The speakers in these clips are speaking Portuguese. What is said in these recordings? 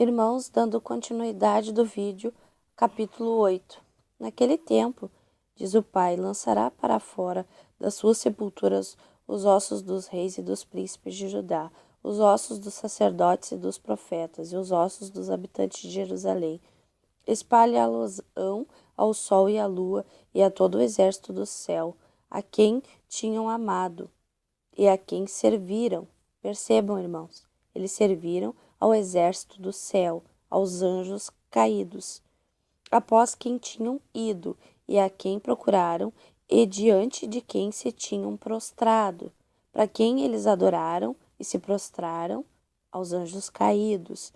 Irmãos, dando continuidade do vídeo, capítulo 8. Naquele tempo, diz o Pai, lançará para fora das suas sepulturas os ossos dos reis e dos príncipes de Judá, os ossos dos sacerdotes e dos profetas, e os ossos dos habitantes de Jerusalém. Espalhá-los-ão ao sol e à lua, e a todo o exército do céu, a quem tinham amado e a quem serviram. Percebam, irmãos, eles serviram ao exército do céu, aos anjos caídos, após quem tinham ido, e a quem procuraram, e diante de quem se tinham prostrado, para quem eles adoraram e se prostraram, aos anjos caídos.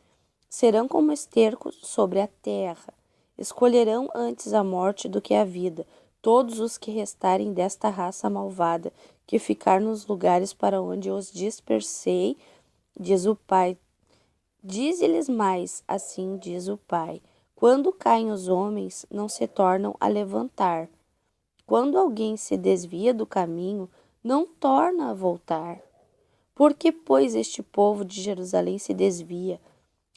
Serão como esterco sobre a terra. Escolherão antes a morte do que a vida, todos os que restarem desta raça malvada, que ficar nos lugares para onde os dispersei, diz o Pai. Dize-lhes mais, assim diz o Pai: quando caem os homens, não se tornam a levantar. Quando alguém se desvia do caminho, não torna a voltar. Por que, pois, este povo de Jerusalém se desvia,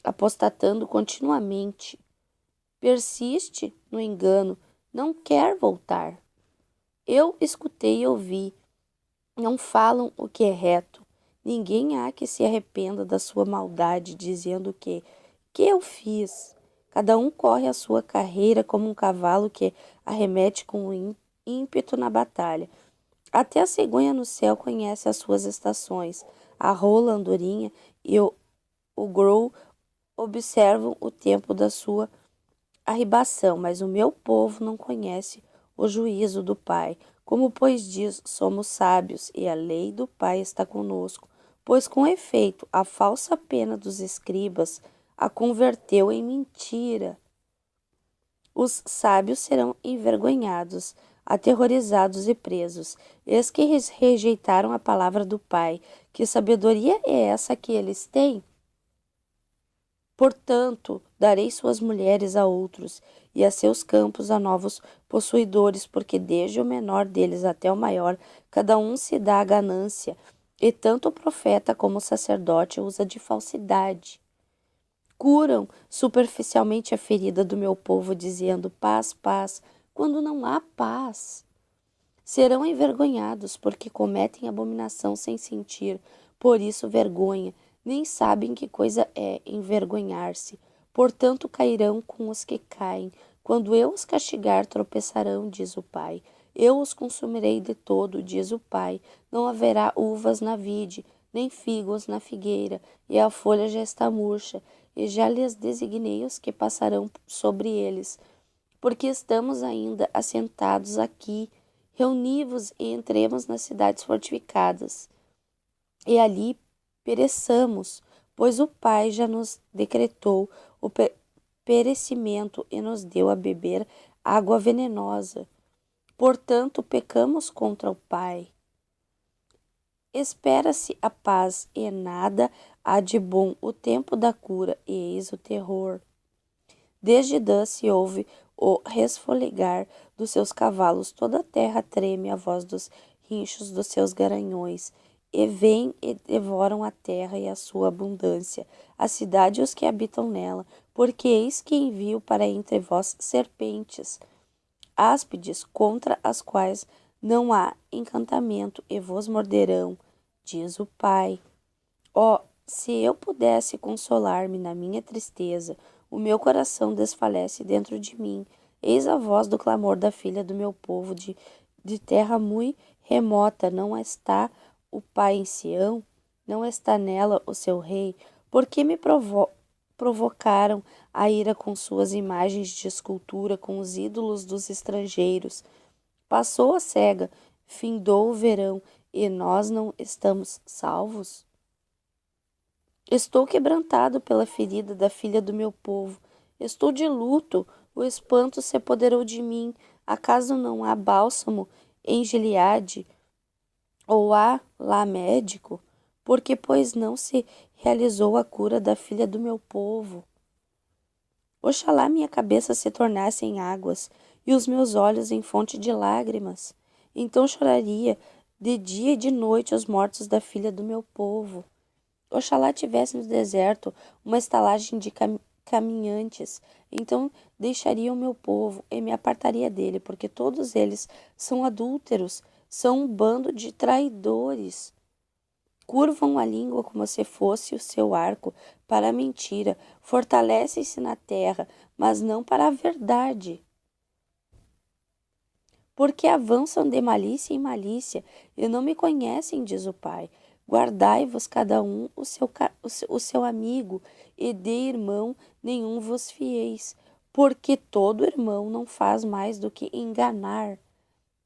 apostatando continuamente? Persiste no engano, não quer voltar. Eu escutei e ouvi, não falam o que é reto. Ninguém há que se arrependa da sua maldade, dizendo que eu fiz? Cada um corre a sua carreira como um cavalo que arremete com ímpeto na batalha. Até a cegonha no céu conhece as suas estações. A rola, a andorinha e o grou observam o tempo da sua arribação, mas o meu povo não conhece o juízo do Pai. Como, pois, diz, somos sábios, e a lei do Pai está conosco. Pois, com efeito, a falsa pena dos escribas a converteu em mentira. Os sábios serão envergonhados, aterrorizados e presos. Eis que rejeitaram a palavra do Pai. Que sabedoria é essa que eles têm? Portanto, darei suas mulheres a outros, e a seus campos a novos possuidores, porque desde o menor deles até o maior, cada um se dá a ganância, e tanto o profeta como o sacerdote usa de falsidade. Curam superficialmente a ferida do meu povo, dizendo paz, paz, quando não há paz. Serão envergonhados, porque cometem abominação sem sentir, por isso vergonha, nem sabem que coisa é envergonhar-se. Portanto cairão com os que caem. Quando eu os castigar, tropeçarão, diz o Pai. Eu os consumirei de todo, diz o Pai. Não haverá uvas na vide, nem figos na figueira, e a folha já está murcha, e já lhes designei os que passarão sobre eles. Porque estamos ainda assentados aqui, reuni-vos e entremos nas cidades fortificadas, e ali pereçamos, pois o Pai já nos decretou o perecimento e nos deu a beber água venenosa. Portanto, pecamos contra o Pai. Espera-se a paz e nada há de bom o tempo da cura, e eis o terror. Desde Dan se ouve o resfolegar dos seus cavalos, toda a terra treme à voz dos rinchos dos seus garanhões, e vêm e devoram a terra e a sua abundância, a cidade e os que habitam nela, porque eis que envio para entre vós serpentes, áspides, contra as quais não há encantamento, e vos morderão, diz o Pai. Ó, se eu pudesse consolar-me na minha tristeza, o meu coração desfalece dentro de mim. Eis a voz do clamor da filha do meu povo, de terra muito remota. Não está o Pai em Sião? Não está nela o seu rei? Por que me provocaram a ira com suas imagens de escultura, com os ídolos dos estrangeiros? Passou a cega, findou o verão, e nós não estamos salvos? Estou quebrantado pela ferida da filha do meu povo. Estou de luto, o espanto se apoderou de mim. Acaso não há bálsamo em Gileade? Ou há lá médico? Porque, pois, não se realizou a cura da filha do meu povo? Oxalá minha cabeça se tornasse em águas, e os meus olhos em fonte de lágrimas. Então choraria de dia e de noite os mortos da filha do meu povo. Oxalá tivesse no deserto uma estalagem de caminhantes, então deixaria o meu povo e me apartaria dele, porque todos eles são adúlteros, são um bando de traidores. Curvam a língua como se fosse o seu arco para a mentira, fortalecem-se na terra, mas não para a verdade. Porque avançam de malícia em malícia, e não me conhecem, diz o Pai. Guardai-vos cada um o seu amigo, e de irmão nenhum vos fieis, porque todo irmão não faz mais do que enganar,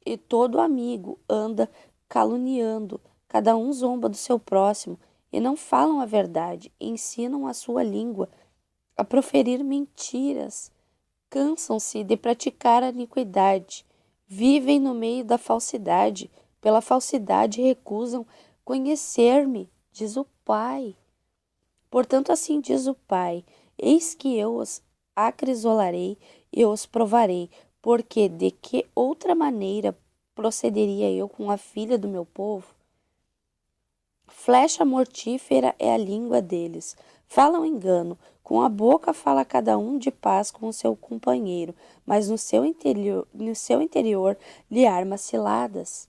e todo amigo anda caluniando, cada um zomba do seu próximo, e não falam a verdade, ensinam a sua língua a proferir mentiras, cansam-se de praticar a iniquidade, vivem no meio da falsidade, pela falsidade recusam conhecer-me, diz o Pai. Portanto, assim diz o Pai: eis que eu os acrisolarei e os provarei, porque de que outra maneira procederia eu com a filha do meu povo? Flecha mortífera é a língua deles. Falam engano, com a boca fala cada um de paz com o seu companheiro, mas no seu interior lhe arma ciladas.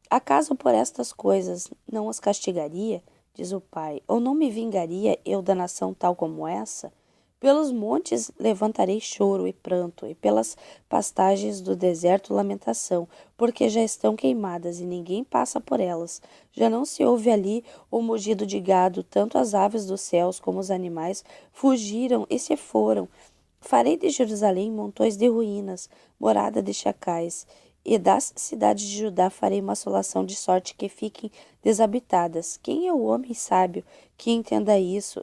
Acaso por estas coisas não os castigaria, diz o Pai, ou não me vingaria eu da nação tal como essa? Pelos montes levantarei choro e pranto, e pelas pastagens do deserto lamentação, porque já estão queimadas e ninguém passa por elas. Já não se ouve ali o mugido de gado, tanto as aves dos céus como os animais fugiram e se foram. Farei de Jerusalém montões de ruínas, morada de chacais, e das cidades de Judá farei uma assolação de sorte que fiquem desabitadas. Quem é o homem sábio que entenda isso?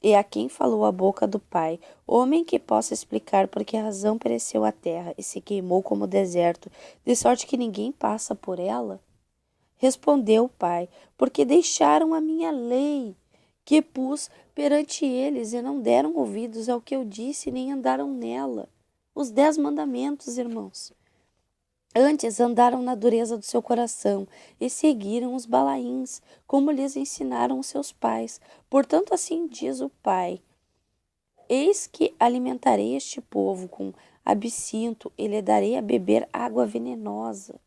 E a quem falou a boca do Pai, homem que possa explicar por que razão pereceu a terra e se queimou como o deserto, de sorte que ninguém passa por ela? Respondeu o Pai, porque deixaram a minha lei, que pus perante eles, e não deram ouvidos ao que eu disse, nem andaram nela. Os 10 mandamentos, irmãos. Antes andaram na dureza do seu coração e seguiram os Balaíns, como lhes ensinaram os seus pais. Portanto, assim diz o Pai: eis que alimentarei este povo com absinto e lhe darei a beber água venenosa.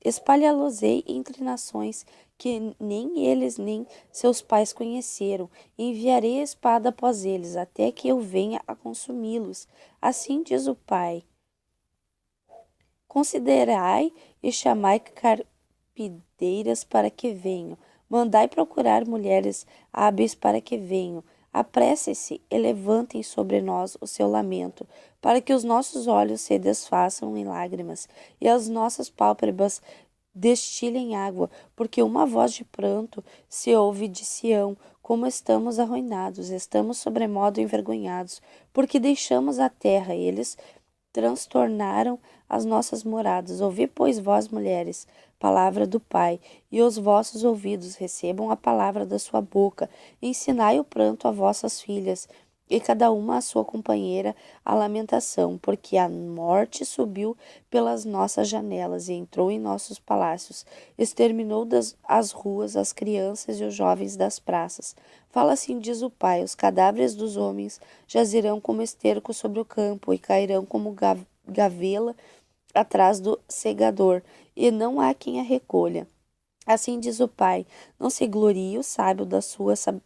Espalhá-los-ei entre nações que nem eles nem seus pais conheceram. Enviarei a espada após eles, até que eu venha a consumi-los. Assim diz o Pai. Considerai e chamai carpideiras para que venham. Mandai procurar mulheres hábeis para que venham. Apressem-se e levantem sobre nós o seu lamento, para que os nossos olhos se desfaçam em lágrimas e as nossas pálpebras destilem água, porque uma voz de pranto se ouve de Sião, como estamos arruinados, estamos sobremodo envergonhados, porque deixamos a terra, e eles transtornaram as nossas moradas. Ouvi, pois, vós, mulheres, palavra do Pai, e os vossos ouvidos recebam a palavra da sua boca. Ensinai o pranto a vossas filhas, e cada uma a sua companheira a lamentação, porque a morte subiu pelas nossas janelas e entrou em nossos palácios, exterminou as ruas as crianças e os jovens das praças. Fala assim, diz o Pai: os cadáveres dos homens jazirão como esterco sobre o campo e cairão como gavela atrás do segador, e não há quem a recolha. Assim diz o Pai: não se glorie o sábio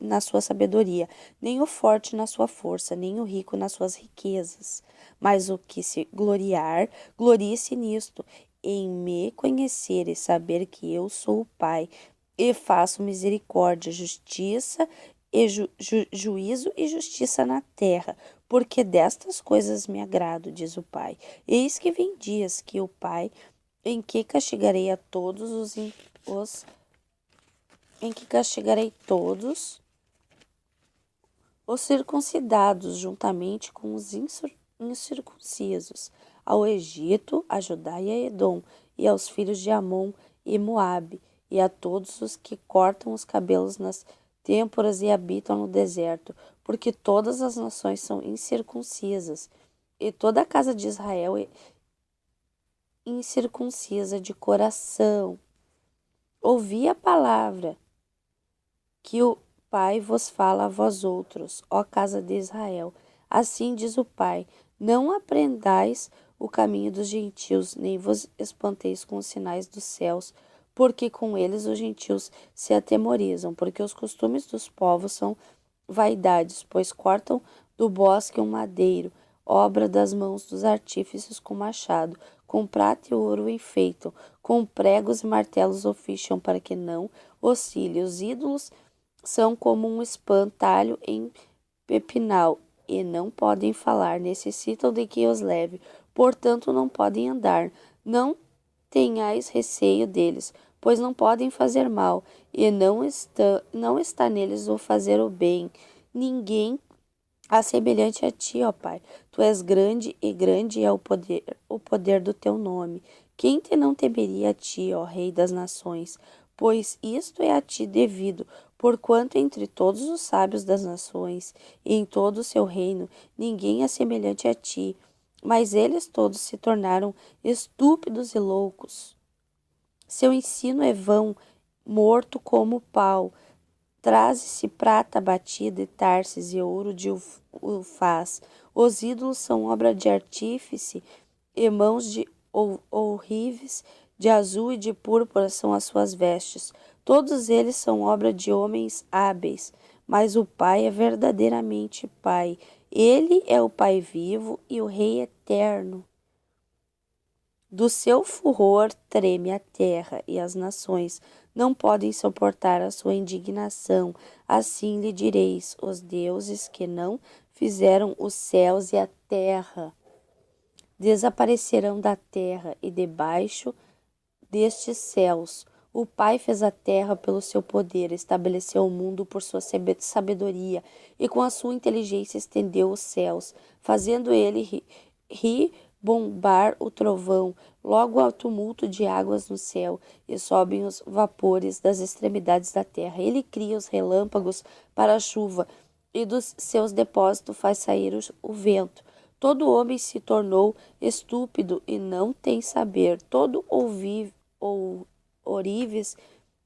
na sua sabedoria, nem o forte na sua força, nem o rico nas suas riquezas. Mas o que se gloriar, glorie-se nisto, em me conhecer e saber que eu sou o Pai, e faço misericórdia, justiça e juízo e justiça na terra, porque destas coisas me agrado, diz o Pai. Eis que vem dias que o Pai, em que castigarei a todos os circuncidados juntamente com os incircuncisos, ao Egito, a Judá e a Edom, e aos filhos de Amon e Moabe, e a todos os que cortam os cabelos nas têmporas e habitam no deserto, porque todas as nações são incircuncisas, e toda a casa de Israel é incircuncisa de coração. Ouvi a palavra que o Pai vos fala a vós outros, ó casa de Israel. Assim diz o Pai: não aprendais o caminho dos gentios, nem vos espanteis com os sinais dos céus, porque com eles os gentios se atemorizam, porque os costumes dos povos são vaidades, pois cortam do bosque um madeiro, obra das mãos dos artífices com machado, com prata e ouro enfeitam, com pregos e martelos oficiam para que não oscile. Os ídolos são como um espantalho em pepinal, e não podem falar, necessitam de que os leve, portanto não podem andar. Não tenhais receio deles, pois não podem fazer mal, e não está neles o fazer o bem. Ninguém há semelhante a ti, ó Pai. Tu és grande, e grande é o poder do teu nome. Quem te não temeria a ti, ó Rei das nações? Pois isto é a ti devido, porquanto entre todos os sábios das nações e em todo o seu reino ninguém é semelhante a ti, mas eles todos se tornaram estúpidos e loucos. Seu ensino é vão, morto como pau. Traze-se prata batida e Tarsis e ouro de Ufaz. Os ídolos são obra de artífice, e mãos de ourives, de azul e de púrpura são as suas vestes. Todos eles são obra de homens hábeis, mas o Pai é verdadeiramente Pai. Ele é o Pai vivo e o Rei eterno. Do seu furor treme a terra, e as nações não podem suportar a sua indignação. Assim lhe direis: os deuses que não fizeram os céus e a terra desaparecerão da terra e debaixo destes céus. O Pai fez a terra pelo seu poder, estabeleceu o mundo por sua sabedoria, e com a sua inteligência estendeu os céus, fazendo ele ribombar o trovão. Logo há tumulto de águas no céu, e sobem os vapores das extremidades da terra. Ele cria os relâmpagos para a chuva, e dos seus depósitos faz sair o vento. Todo homem se tornou estúpido e não tem saber. Todo ourives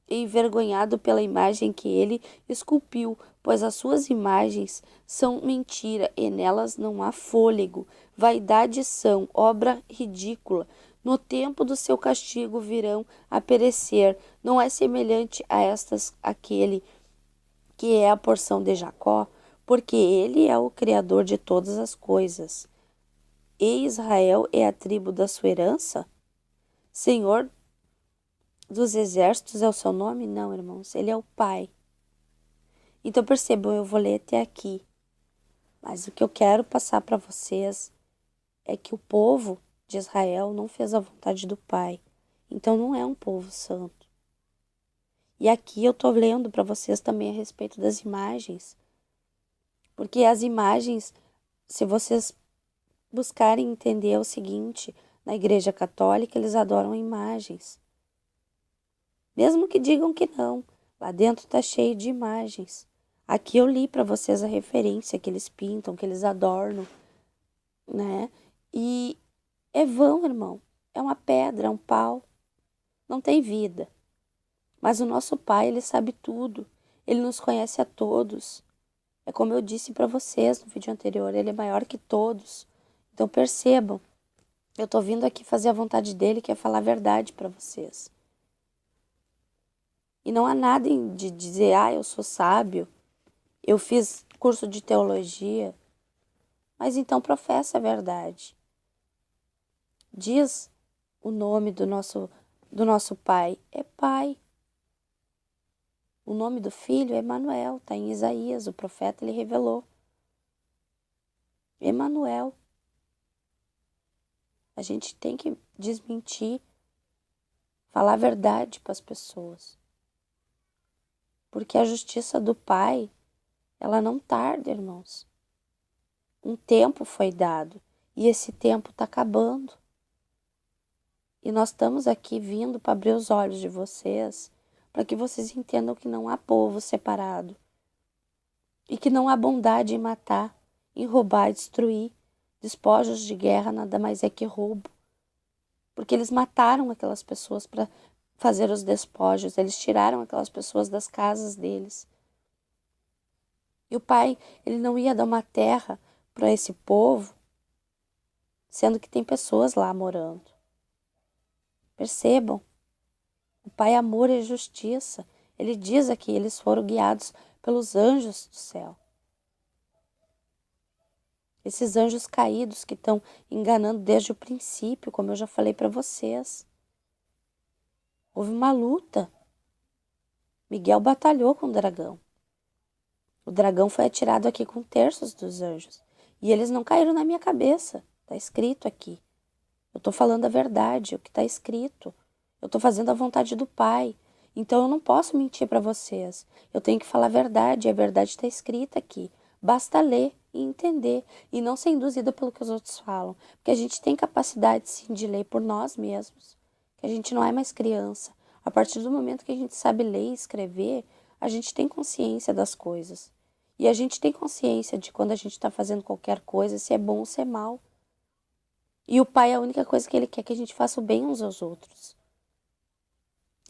envergonhado pela imagem que ele esculpiu, pois as suas imagens são mentira e nelas não há fôlego. Vaidade são, obra ridícula. No tempo do seu castigo virão a perecer. Não é semelhante a estas aquele que é a porção de Jacó, porque ele é o Criador de todas as coisas. E Israel é a tribo da sua herança? Senhor dos exércitos é o seu nome? Não, irmãos, ele é o Pai. Então percebam, eu vou ler até aqui. Mas o que eu quero passar para vocês é que o povo de Israel não fez a vontade do Pai. Então não é um povo santo. E aqui eu estou lendo para vocês também a respeito das imagens. Porque as imagens, se vocês buscarem entender é o seguinte, na Igreja Católica eles adoram imagens. Mesmo que digam que não, lá dentro está cheio de imagens. Aqui eu li para vocês a referência que eles pintam, que eles adornam, né? E é vão, irmão. É uma pedra, é um pau. Não tem vida. Mas o nosso Pai, ele sabe tudo. Ele nos conhece a todos. É como eu disse para vocês no vídeo anterior, ele é maior que todos. Então percebam, eu estou vindo aqui fazer a vontade dele, que é falar a verdade para vocês. E não há nada de dizer, eu sou sábio, eu fiz curso de teologia. Mas então professa a verdade. Diz o nome do nosso Pai. É Pai. O nome do Filho é Emanuel, está em Isaías, o profeta ele revelou. Emanuel. A gente tem que desmentir, falar a verdade para as pessoas. Porque a justiça do Pai, ela não tarda, irmãos. Um tempo foi dado e esse tempo está acabando. E nós estamos aqui vindo para abrir os olhos de vocês, para que vocês entendam que não há povo separado e que não há bondade em matar, em roubar e destruir. Despojos de guerra nada mais é que roubo. Porque eles mataram aquelas pessoas para fazer os despojos, eles tiraram aquelas pessoas das casas deles. E o Pai, ele não ia dar uma terra para esse povo, sendo que tem pessoas lá morando. Percebam, o Pai é amor e justiça. Ele diz aqui, eles foram guiados pelos anjos do céu. Esses anjos caídos que estão enganando desde o princípio, como eu já falei para vocês. Houve uma luta. Miguel batalhou com o dragão. O dragão foi atirado aqui com terços dos anjos. E eles não caíram na minha cabeça. Está escrito aqui. Eu estou falando a verdade, o que está escrito. Eu estou fazendo a vontade do Pai. Então eu não posso mentir para vocês. Eu tenho que falar a verdade. E a verdade está escrita aqui. Basta ler e entender. E não ser induzida pelo que os outros falam. Porque a gente tem capacidade, sim, de ler por nós mesmos. Que a gente não é mais criança. A partir do momento que a gente sabe ler e escrever, a gente tem consciência das coisas. E a gente tem consciência de quando a gente está fazendo qualquer coisa, se é bom ou se é mal. E o Pai, a única coisa que Ele quer é que a gente faça o bem uns aos outros.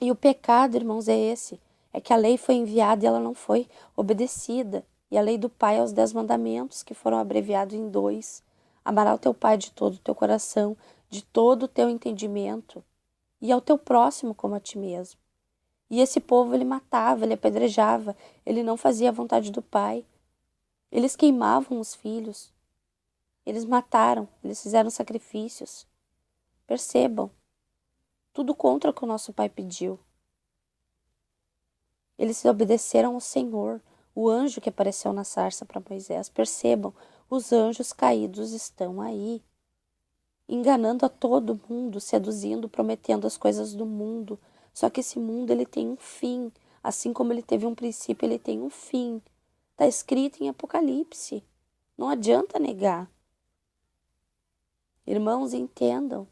E o pecado, irmãos, é esse. É que a lei foi enviada e ela não foi obedecida. E a lei do Pai é os 10 mandamentos, que foram abreviados em 2. Amará o teu Pai de todo o teu coração, de todo o teu entendimento, e ao teu próximo como a ti mesmo. E esse povo, ele matava, ele apedrejava, ele não fazia a vontade do Pai. Eles queimavam os filhos. Eles mataram, eles fizeram sacrifícios. Percebam, tudo contra o que o nosso Pai pediu. Eles se obedeceram ao Senhor, o anjo que apareceu na sarça para Moisés. Percebam, os anjos caídos estão aí, enganando a todo mundo, seduzindo, prometendo as coisas do mundo. Só que esse mundo, ele tem um fim. Assim como ele teve um princípio, ele tem um fim. Está escrito em Apocalipse. Não adianta negar. Irmãos, entendam.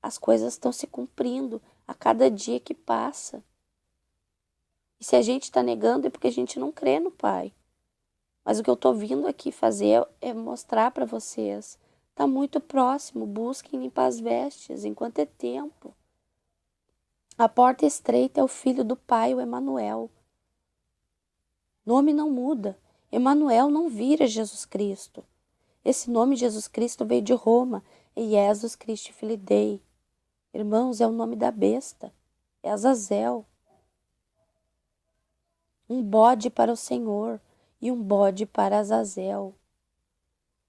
As coisas estão se cumprindo a cada dia que passa. E se a gente está negando é porque a gente não crê no Pai. Mas o que eu estou vindo aqui fazer é mostrar para vocês. Está muito próximo. Busquem limpar as vestes enquanto é tempo. A porta estreita é o Filho do Pai, o Emanuel. Nome não muda. Emanuel não vira Jesus Cristo. Esse nome Jesus Cristo veio de Roma. E Jesus Cristo Filho Dei. Irmãos, é o nome da besta. É Azazel. Um bode para o Senhor e um bode para Azazel.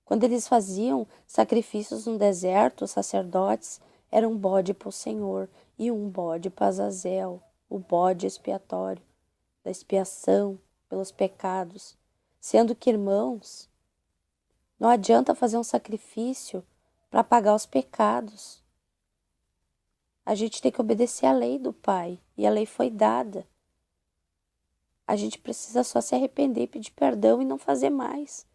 Quando eles faziam sacrifícios no deserto, os sacerdotes eram um bode para o Senhor e um bode para Azazel, o bode expiatório, da expiação pelos pecados. Sendo que, irmãos, não adianta fazer um sacrifício para pagar os pecados. A gente tem que obedecer à lei do Pai e a lei foi dada. A gente precisa só se arrepender, pedir perdão e não fazer mais.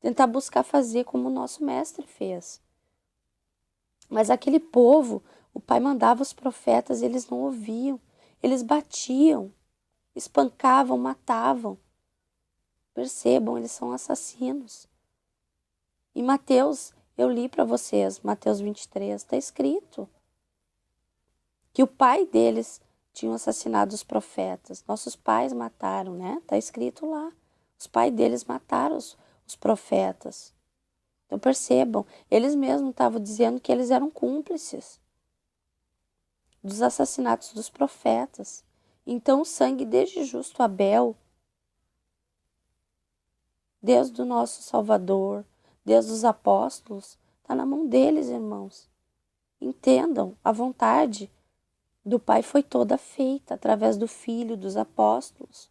Tentar buscar fazer como o nosso mestre fez. Mas aquele povo, o Pai mandava os profetas e eles não ouviam. Eles batiam, espancavam, matavam. Percebam, eles são assassinos. Em Mateus, eu li para vocês, Mateus 23, está escrito que o pai deles tinha assassinado os profetas. Nossos pais mataram, né? Está escrito lá. Os pais deles mataram os profetas. Então percebam, eles mesmos estavam dizendo que eles eram cúmplices dos assassinatos dos profetas. Então o sangue desde justo Abel, desde o nosso Salvador, desde os apóstolos, está na mão deles, irmãos. Entendam, a vontade do Pai foi toda feita através do Filho, dos apóstolos.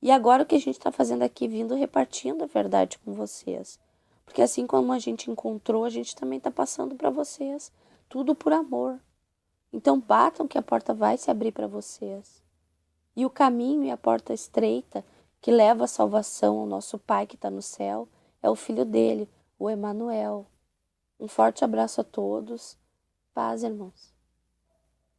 E agora o que a gente está fazendo aqui, vindo repartindo a verdade com vocês. Porque assim como a gente encontrou, a gente também está passando para vocês. Tudo por amor. Então batam que a porta vai se abrir para vocês. E o caminho e a porta estreita que leva a salvação ao nosso Pai que está no céu é o Filho dele, o Emanuel. Um forte abraço a todos. Paz, irmãos.